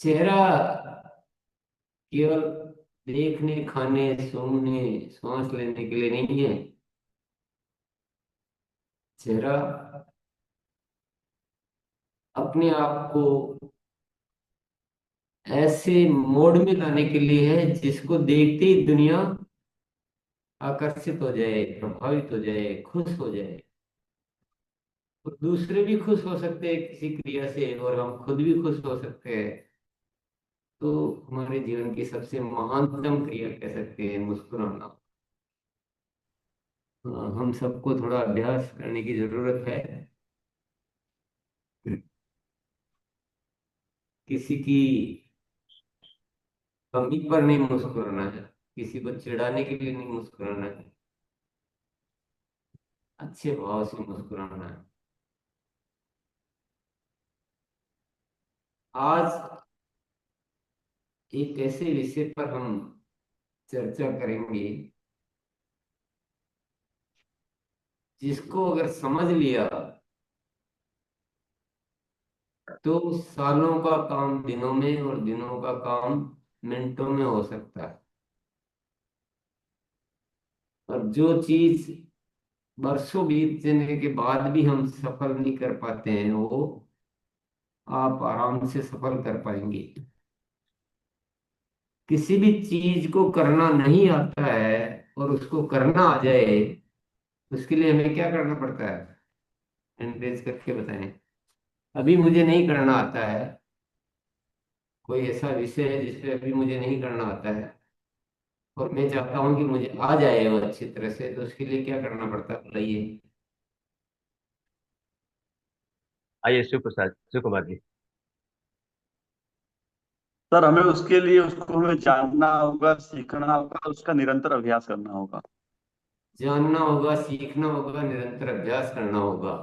चेहरा केवल देखने, खाने, सूंघने, सांस लेने के लिए नहीं है। चेहरा अपने आप को ऐसे मोड में लाने के लिए है जिसको देखते ही दुनिया आकर्षित हो जाए, प्रभावित हो जाए, खुश हो जाए। और दूसरे भी खुश हो सकते हैं किसी क्रिया से, और हम खुद भी खुश हो सकते हैं। तो हमारे जीवन की सबसे महानतम क्रिया कह सकते हैं मुस्कुराना। हम सबको थोड़ा अभ्यास करने की जरूरत है। किसी की कमी पर नहीं मुस्कुराना है, किसी को चिढ़ाने के लिए नहीं मुस्कुराना है, अच्छे भाव से मुस्कुराना है। आज एक ऐसे विषय पर हम चर्चा करेंगे जिसको अगर समझ लिया तो सालों का काम दिनों में और दिनों का काम मिनटों में हो सकता है। और जो चीज वर्षों बीतने के बाद भी हम सफल नहीं कर पाते हैं, वो आप आराम से सफल कर पाएंगे। किसी भी चीज को करना नहीं आता है और उसको करना आ जाए, उसके लिए हमें क्या करना पड़ता है? एनकरेज करके बताएं। अभी मुझे नहीं करना आता है, कोई ऐसा विषय है जिसपे अभी मुझे नहीं करना आता है और मैं चाहता हूँ कि मुझे आ जाए वो अच्छी तरह से, तो उसके लिए क्या करना पड़ता है बताइए। आइए शिव कुमार जी। सर, हमें उसके लिए उसको हमें जानना होगा, सीखना होगा, उसका निरंतर अभ्यास करना होगा। जानना होगा, सीखना होगा, निरंतर अभ्यास करना होगा।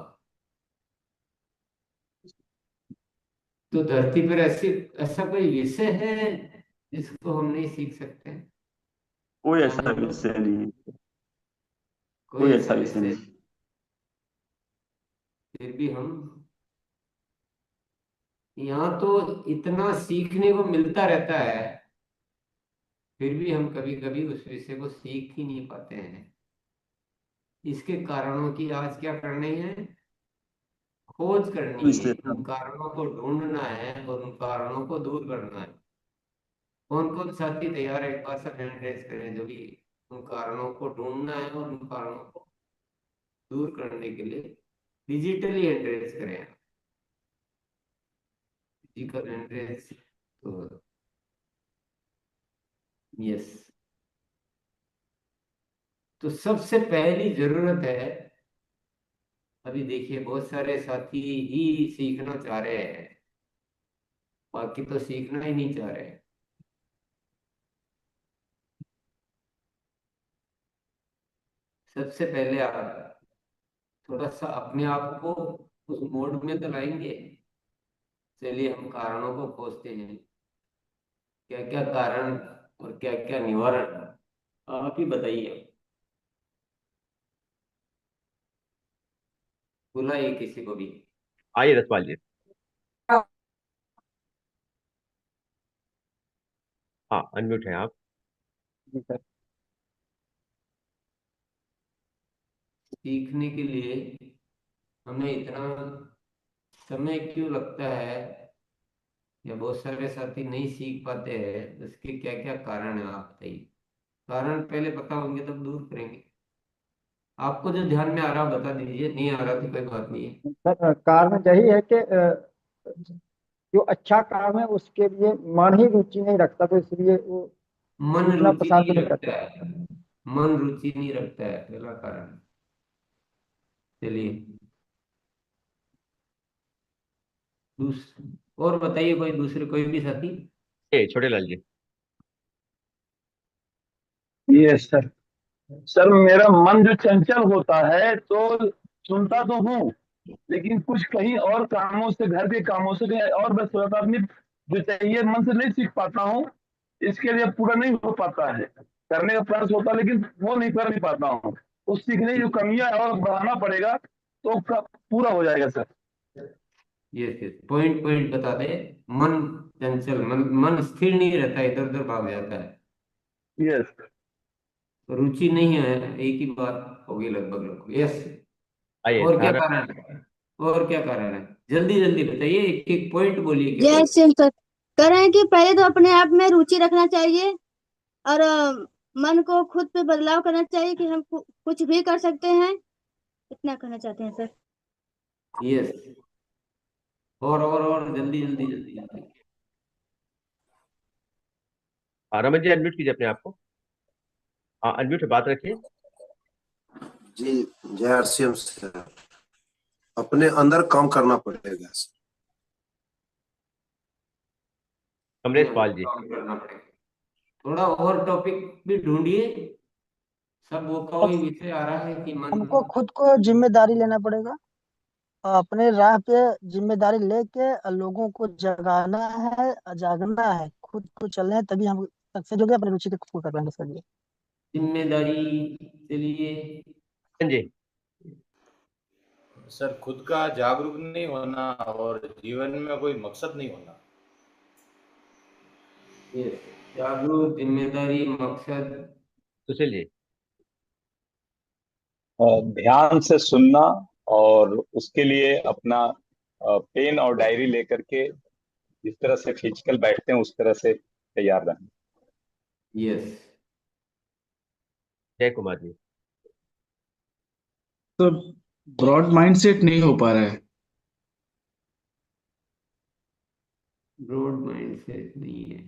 तो धरती पर ऐसी ऐसा कोई विषय है जिसको हम नहीं सीख सकते, कोई ऐसा जानने को? विषय नहीं है। कोई कोई ऐसा ऐसा विषय विषय, नहीं। फिर भी हम यहाँ तो इतना सीखने को मिलता रहता है, फिर भी हम कभी कभी उस विषय को सीख ही नहीं पाते हैं। इसके कारणों की आज क्या करनी है? खोज करनी है। विषय उन कारणों को ढूंढना है और उन कारणों को दूर करना है। कौन कौन साथी तैयार है, एक बार सब हैंड रेज करें जो भी उन कारणों को ढूंढना है और उन कारणों को दूर करने के लिए डिजिटली हैंड रेज करें। फिजिकल हैंड रेज तो यस। तो सबसे पहली जरूरत है, अभी देखिए बहुत सारे साथी ही सीखना चाह रहे हैं, बाकी तो सीखना ही नहीं चाह रहे। सबसे पहले आप थोड़ा सा अपने आप को उस मोड में तो लाएंगे। चलिए हम कारणों को खोजते हैं, क्या क्या कारण और क्या क्या निवारण, आप ही बताइए। बुलाइए किसी को भी। आइए रसपाल जी। हाँ, अनम्यूट है आप। जी सर। सीखने के लिए हमें इतना समय क्यों लगता है, या बहुत सारे साथी नहीं सीख पाते हैं, उसके क्या क्या कारण है आप बताइए। कारण पहले पता होंगे तब दूर करेंगे। आपको जो ध्यान में आ रहा बता दीजिए, नहीं आ रहा तो कोई बात नहीं है। सर, कारण यही है कि जो अच्छा काम है उसके लिए मन ही रुचि नहीं रखता, तो इसलिए वो मन सीखना रुचि पसंद नहीं नहीं रखता करता। है, मन रुचि नहीं रखता है पहला कारण। चलिए और बताइए कोई दूसरे, कोई भी साथी। ए छोटे लाल जी। ये सर। सर, मेरा मन जो चंचल होता है तो सुनता तो हूँ, लेकिन कुछ कहीं और कामों से, घर के कामों से कहीं और व्यस्त हो जाता है। अपनी जो चाहिए मन से नहीं सीख पाता हूँ। इसके लिए पूरा नहीं हो पाता है। करने का प्रयास होता है लेकिन वो नहीं कर नहीं पाता हूँ। उस सीखने की जो कमियां है और बढ़ाना पड़ेगा तो पूरा हो जाएगा sir. Yes yes, point point बता दे। मन चंचल, मन स्थिर नहीं रहता, इधर उधर भाग जाता है। यस। रुचि नहीं है, एक ही बात होगी लगभग लगभग। यस। आइए और क्या ध्यान रख। कारण है? और क्या कारण है? जल्दी जल्दी बताइए, एक एक पॉइंट बोलिए जय केवल। सिंह सर, कह रहे हैं कि पहले तो अपने आप में रुचि रखना चाहिए और मन को खुद पे बदलाव करना चाहिए कि हम कुछ भी कर सकते हैं, इतना कहना चाहते हैं सर। यस। और जल्दी जल्दी जल्दी जल्दी। हाँ, रमन जी अनम्यूट कीजिए अपने आप को। हाँ, अनम्यूट है, बात रखिए। जी, जय आरसीएम सर। अपने अंदर काम करना पड़ेगा सर। कमलेश पाल जी। काम करना पड़ेगा। थोड़ा और टॉपिक भी ढूंढिए। सब वो का वही विषय आ रहा है कि मन। हमको खुद को जिम्मेदारी लेना पड़ेगा और अपने राह पे जिम्मेदारी लेके लोगों को जगाना है, जागना है, खुद को चलना है, तभी हम सक्सेस हो गए, अपनी रुचि के खुद को कर पाएंगे सर ये। जिम्मेदारी। चलिए। जी। सर, खुद का जागरूक नहीं होना और जीवन में कोई मकसद नहीं होना। यस। जागरूक, जिम्मेदारी, मकसद। सुशील जी। ध्यान से सुनना और उसके लिए अपना पेन और डायरी लेकर के जिस तरह से फिजिकल बैठते हैं उस तरह से तैयार रहना। यस। जय कुमार जी। तो ब्रॉड माइंडसेट नहीं हो पा रहा है। ब्रॉड माइंड सेट नहीं है।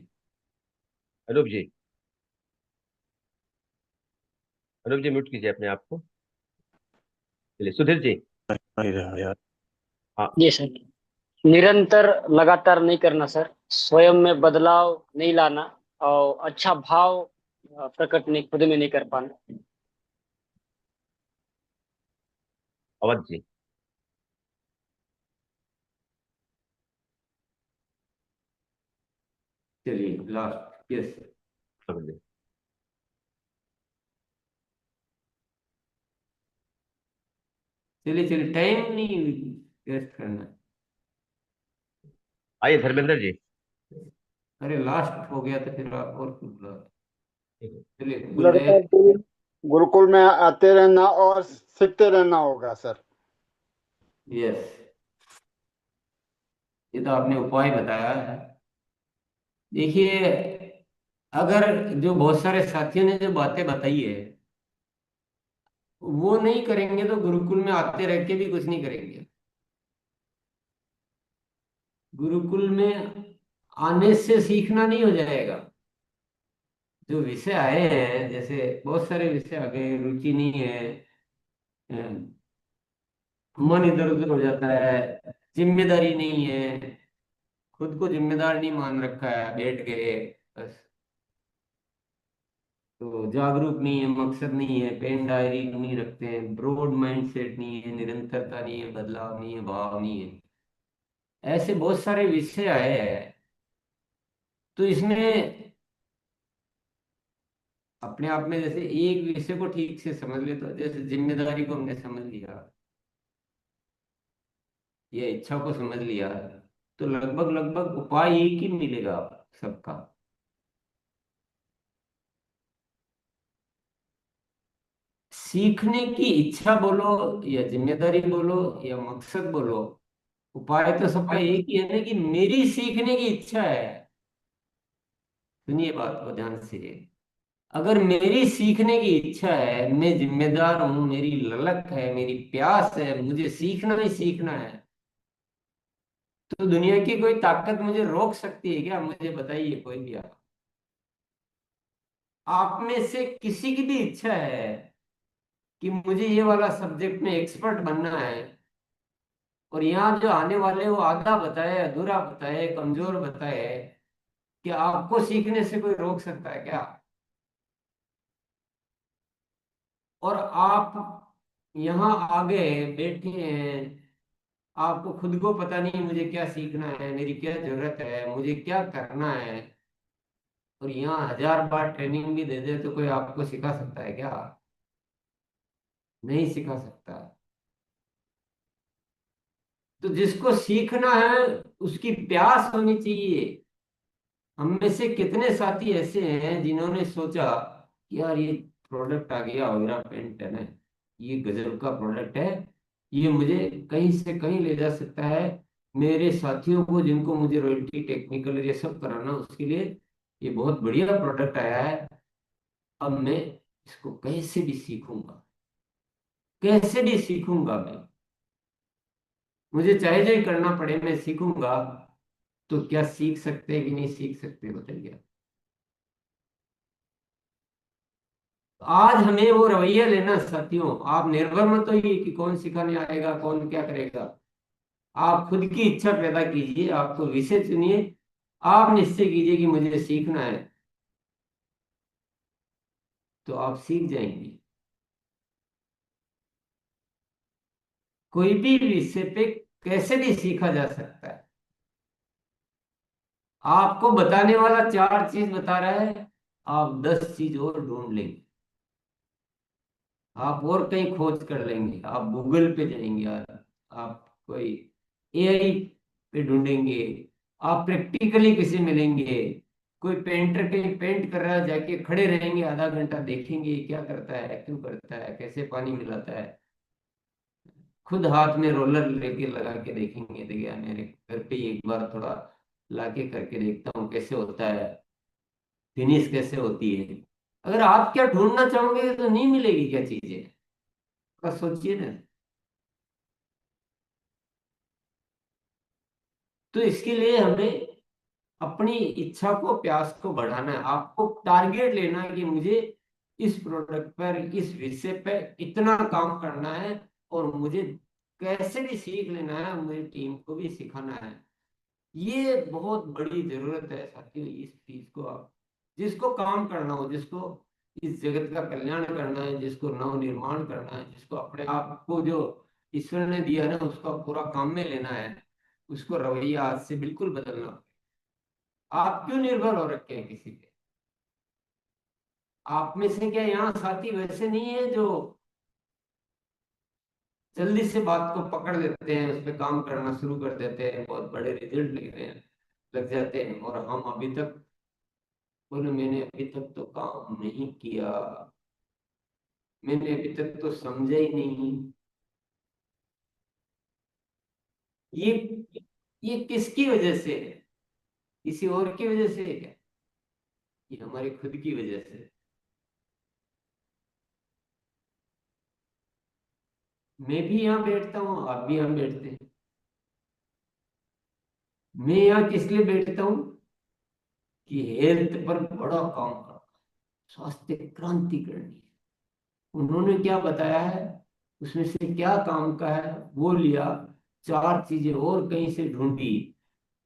अनूप जी। अनूप जी म्यूट कीजिए अपने आप को। चलिए सुधीर जी। हाँ। जी सर, निरंतर लगातार नहीं करना सर, स्वयं में बदलाव नहीं लाना और अच्छा भाव प्रकट नहीं खुद में नहीं कर पाना। अवध जी। चलिए लास्ट। यस। रमन जी। चलिए चलिए, टाइम नहीं वेस्ट करना। आइए धर्मेंद्र जी। अरे लास्ट हो गया तो फिर आप और कुछ बुला। ठीक है। चलिए लड़का गुरुदेव। को गुरुकुल में आते रहना और सीखते रहना होगा सर। यस। ये तो आपने उपाय बताया है। देखिए, अगर जो बहुत सारे साथियों ने जो बातें बताई है वो नहीं करेंगे तो गुरुकुल में आते रह के भी कुछ नहीं करेंगे। गुरुकुल में आने से सीखना नहीं हो जाएगा। जो विषय आए हैं, जैसे बहुत सारे विषय आ गए, रुचि नहीं है, अ, मन इधर उधर हो जाता है, जिम्मेदारी नहीं है, खुद को जिम्मेदार नहीं मान रखा है, बैठ गए बस। तो जागरूक नहीं है, मकसद नहीं है, पेन डायरी नहीं रखते हैं, ब्रॉड माइंड सेट नहीं है, निरंतरता नहीं है, बदलाव नहीं है, भाव नहीं है, ऐसे बहुत सारे विषय आए हैं। तो इसमें अपने आप में जैसे एक विषय को ठीक से समझ ले, तो जैसे जिम्मेदारी को हमने समझ लिया या इच्छा को समझ लिया, तो लगभग लगभग उपाय एक ही मिलेगा सबका। सीखने की इच्छा बोलो या जिम्मेदारी बोलो या मकसद बोलो, उपाय तो सबका एक ही है ना, कि मेरी सीखने की इच्छा है। सुनिए बात को ध्यान से। अगर मेरी सीखने की इच्छा है, मैं जिम्मेदार हूं, मेरी ललक है, मेरी प्यास है, मुझे सीखना ही सीखना है, तो दुनिया की कोई ताकत मुझे रोक सकती है क्या? मुझे बताइए कोई भी। आप में से किसी की भी इच्छा है कि मुझे ये वाला सब्जेक्ट में एक्सपर्ट बनना है, और यहाँ जो आने वाले वो आधा बताए, अधूरा बताए, कमजोर बताए, कि आपको सीखने से कोई रोक सकता है क्या? और आप यहाँ आगे बैठे हैं, आपको खुद को पता नहीं मुझे क्या सीखना है, मेरी क्या जरूरत है, मुझे क्या करना है, और यहाँ 1000 बार ट्रेनिंग भी दे दे तो कोई आपको सिखा सकता है क्या? नहीं सिखा सकता। तो जिसको सीखना है उसकी प्यास होनी चाहिए। हम में से कितने साथी ऐसे हैं जिन्होंने सोचा कि यार ये प्रोडक्ट आ गया ओयरा पेंट है ना, ये गजब का प्रोडक्ट है, ये मुझे कहीं से कहीं ले जा सकता है। मेरे साथियों को जिनको मुझे रॉयल्टी टेक्निकल ये सब कराना, उसके लिए ये बहुत बढ़िया प्रोडक्ट आया है। अब मैं इसको कैसे भी सीखूंगा, कैसे भी सीखूंगा मैं, मुझे चाहे जो करना पड़े मैं सीखूंगा। तो क्या सीख सकते हैं कि नहीं सीख सकते, बताइए। आज हमें वो रवैया लेना साथियों। आप निर्भर मत होइए कि कौन सिखाने आएगा, कौन क्या करेगा। आप खुद की इच्छा पैदा कीजिए, आपको विषय चुनिए, आप निश्चय कीजिए कि मुझे सीखना है, तो आप सीख जाएंगे। कोई भी विषय पे कैसे भी सीखा जा सकता है। आपको बताने वाला 4 चीज बता रहा है, आप 10 चीज और ढूंढ लेंगे, आप और कहीं खोज कर लेंगे, आप गूगल पे जाएंगे, आप कोई एआई पे ढूंढेंगे, आप प्रैक्टिकली किसी मिलेंगे। कोई पेंटर कहीं पेंट कर रहा है, जाके खड़े रहेंगे, आधा घंटा देखेंगे क्या करता है, क्यों करता है, कैसे पानी मिलाता है। खुद हाथ में रोलर लेके लगा के देखेंगे, देखिए मेरे घर पे ही एक बार थोड़ा लाके करके देखता हूँ कैसे होता है, फिनिश कैसे होती है। अगर आप क्या ढूंढना चाहोगे तो नहीं मिलेगी क्या चीजें, थोड़ा सोचिए ना। तो इसके लिए हमें अपनी इच्छा को, प्यास को बढ़ाना है। आपको टारगेट लेना है कि मुझे इस प्रोडक्ट पर, इस विषय पर इतना काम करना है, और मुझे कैसे भी सीख लेना है, मुझे टीम को भी सिखाना है। ये बहुत बड़ी जरूरत है साथियों, इस चीज को। आप जिसको काम करना हो, जिसको इस जगत का कल्याण करना है, जिसको नव निर्माण करना है, जिसको अपने आप को जो ईश्वर ने दिया ना उसका पूरा काम में लेना है, उसको रवैया आज से बिल्कुल बदलना। आप क्यों निर्भर हो रखे हैं किसी पे? आप में से क्या यहाँ साथी वैसे नहीं है जो जल्दी से बात को पकड़ लेते हैं, उस पर काम करना शुरू कर देते हैं, बहुत बड़े रिजल्ट लग जाते हैं, और हम अभी तक बोले मैंने अभी तक तो काम नहीं किया, मैंने अभी तक तो समझा ही नहीं। ये ये किसकी वजह से है? किसी और की वजह से है क्या? ये हमारी खुद की वजह से। मैं भी यहाँ बैठता हूँ, आप भी यहाँ बैठते हैं। मैं यहाँ किस लिए बैठता हूँ कि हेल्थ पर बड़ा काम करना, स्वास्थ्य क्रांति करनी है। उन्होंने क्या बताया है, उसमें से क्या काम का है वो लिया, 4 चीजें और कहीं से ढूंढी,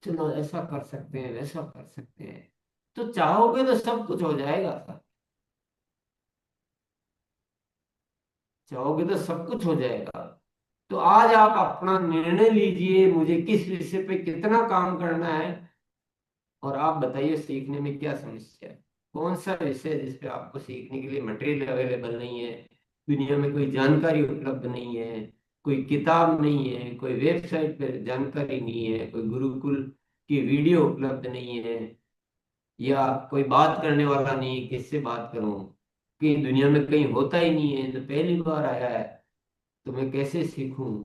चलो ऐसा कर सकते हैं, वैसा कर सकते हैं। तो चाहोगे तो सब कुछ हो जाएगा सर, चाहोगे तो सब कुछ हो जाएगा। तो आज आप अपना निर्णय लीजिए, मुझे किस विषय पे कितना काम करना है, और आप बताइए सीखने में क्या समस्या है। कौन सा विषय है जिसपे आपको सीखने के लिए मटेरियल अवेलेबल नहीं है, दुनिया में कोई जानकारी उपलब्ध नहीं है, कोई किताब नहीं है, कोई वेबसाइट पर जानकारी नहीं है, कोई गुरुकुल की वीडियो उपलब्ध नहीं है, या कोई बात करने वाला नहीं है, किससे बात करूं, कि दुनिया में कहीं होता ही नहीं है, तो पहली बार आया है, तो मैं कैसे सीखूं,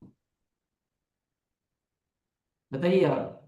बताइए आप।